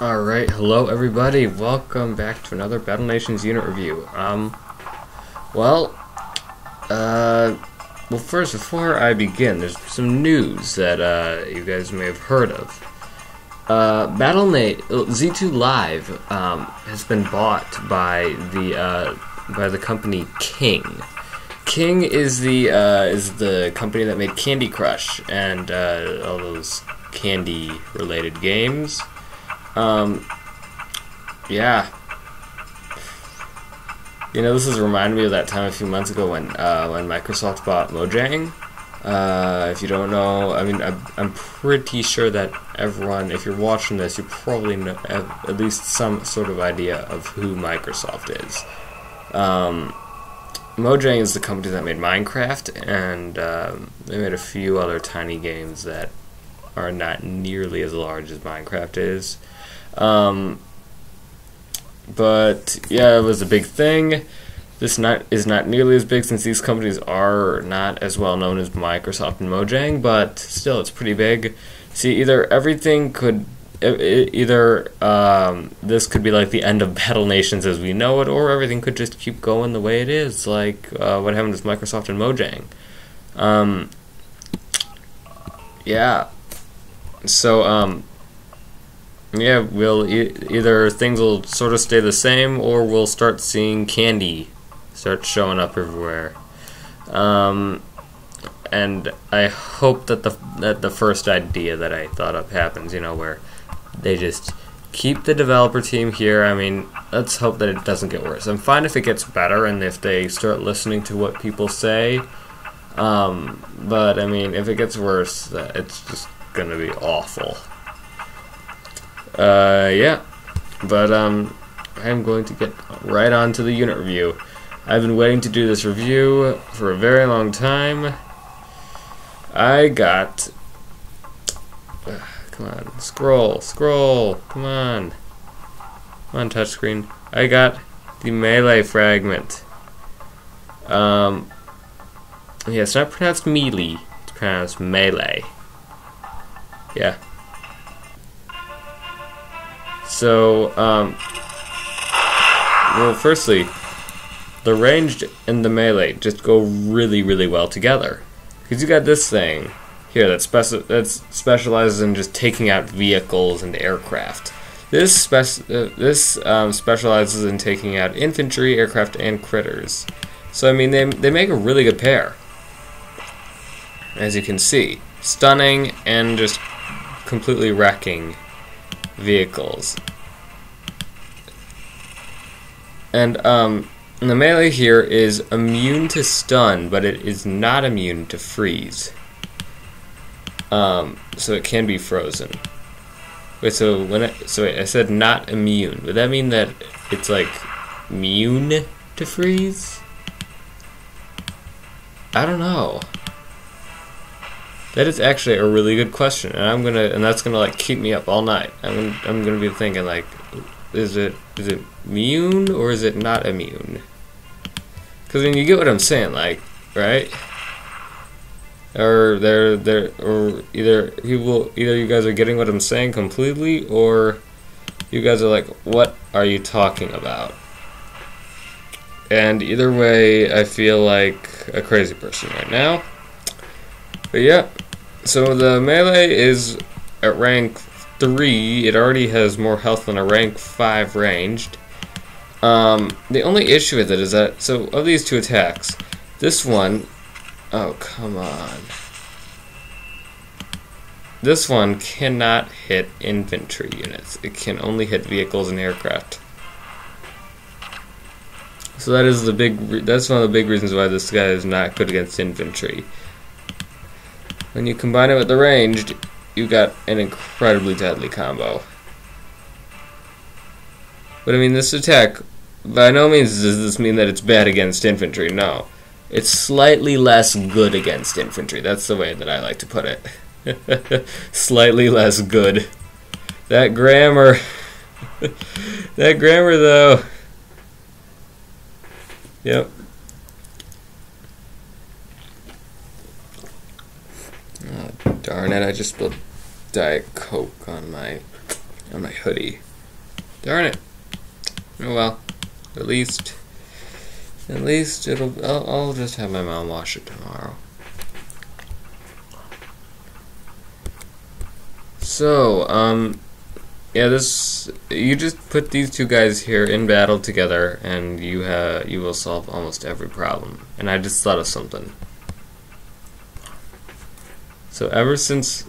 Alright, hello everybody, welcome back to another Battle Nations unit review. Well, first, before I begin, there's some news that, you guys may have heard of. Z2 Live, has been bought by the company King. King is the company that made Candy Crush and, all those candy-related games. Yeah. You know, this has reminded me of that time a few months ago when Microsoft bought Mojang. If you don't know, I mean, I'm pretty sure that everyone, if you're watching this, you probably have at least some sort of idea of who Microsoft is. Mojang is the company that made Minecraft, and they made a few other tiny games that are not nearly as large as Minecraft is. But yeah, it was a big thing. This is not nearly as big since these companies are not as well known as Microsoft and Mojang, but still, it's pretty big. See, either this could be like the end of Battle Nations as we know it, or everything could just keep going the way it is, like what happened with Microsoft and Mojang. Yeah. So, yeah, we'll either things will sort of stay the same, or we'll start seeing candy start showing up everywhere. And I hope that the first idea that I thought up happens. You know, where they just keep the developer team here. I mean, let's hope that it doesn't get worse. I'm fine if it gets better and if they start listening to what people say. But I mean, if it gets worse, it's just gonna be awful. Yeah, but I'm going to get right on to the unit review. I've been waiting to do this review for a very long time. I got, come on, scroll, come on touchscreen. I got the Melee Fragment. Yeah, it's not pronounced melee, it's pronounced melee. Yeah. So, well, firstly, the ranged and the melee just go really, really well together. Because you got this thing here that specializes in just taking out vehicles and aircraft. This specializes in taking out infantry, aircraft, and critters. So, I mean, they make a really good pair. As you can see, stunning and just completely wrecking vehicles. And the melee here is immune to stun, but it is not immune to freeze. So it can be frozen. Wait, so wait, I said not immune. Would that mean that it's like immune to freeze? I don't know. That is actually a really good question, and that's gonna like keep me up all night. I'm gonna be thinking like, is it immune or is it not immune? Because I mean, you get what I'm saying, like, right? Or either you guys are getting what I'm saying completely, or you guys are like, what are you talking about? And either way, I feel like a crazy person right now. But yeah. So the melee is at rank 3. It already has more health than a rank 5 ranged. The only issue with it is that, so of these two attacks, this one, oh come on, this one cannot hit infantry units. It can only hit vehicles and aircraft. So that's one of the big reasons why this guy is not good against infantry. When you combine it with the ranged, you got an incredibly deadly combo. But I mean, this attack, by no means does this mean that it's bad against infantry, no. It's slightly less good against infantry, that's the way that I like to put it. Slightly less good. That grammar, though. Yep. Oh, darn it, I just spilled Diet Coke on my on my hoodie. Darn it. Oh well. At least I'll just have my mom wash it tomorrow. So, yeah, you just put these two guys here in battle together, and you will solve almost every problem. And I just thought of something. So ever since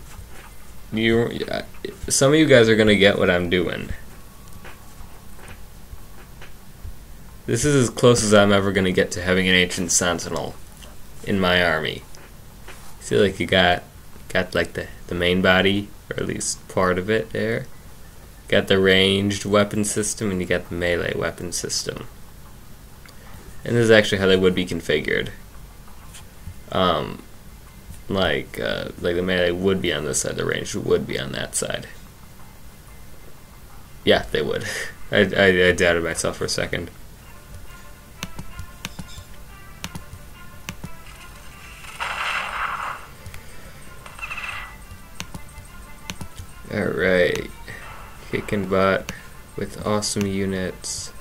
some of you guys are gonna get what I'm doing. This is as close as I'm ever gonna get to having an ancient sentinel in my army. See, like you got like the main body, or at least part of it there. Got the ranged weapon system, and you got the melee weapon system. And this is actually how they would be configured. Like the melee would be on this side, the ranged would be on that side. Yeah, they would. I doubted myself for a second. Alright. Kicking butt with awesome units.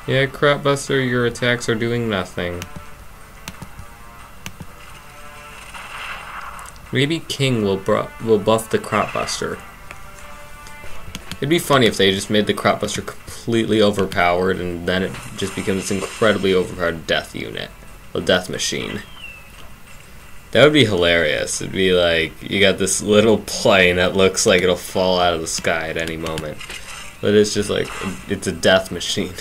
Yeah, Crop-Buster, your attacks are doing nothing. Maybe King will buff the Crop-Buster. It'd be funny if they just made the Crop-Buster completely overpowered, and then it just becomes this incredibly overpowered death unit. A death machine. That would be hilarious. It'd be like, you got this little plane that looks like it'll fall out of the sky at any moment. But it's just like, it's a death machine.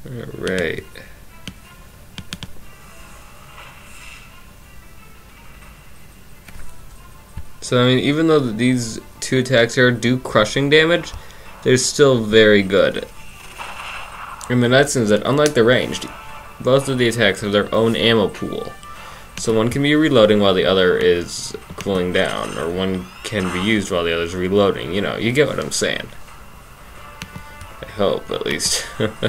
Alright. So, I mean, even though these two attacks here do crushing damage, they're still very good. And the nice thing is that, unlike the ranged, both of the attacks have their own ammo pool. So one can be reloading while the other is cooling down, or one can be used while the other is reloading. You know, you get what I'm saying. I hope, at least. Alright.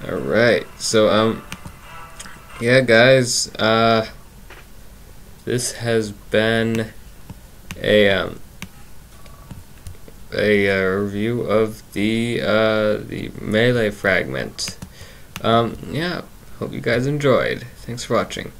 Alright, so, yeah, guys, this has been a review of the Melee Fragment. Yeah, hope you guys enjoyed. Thanks for watching.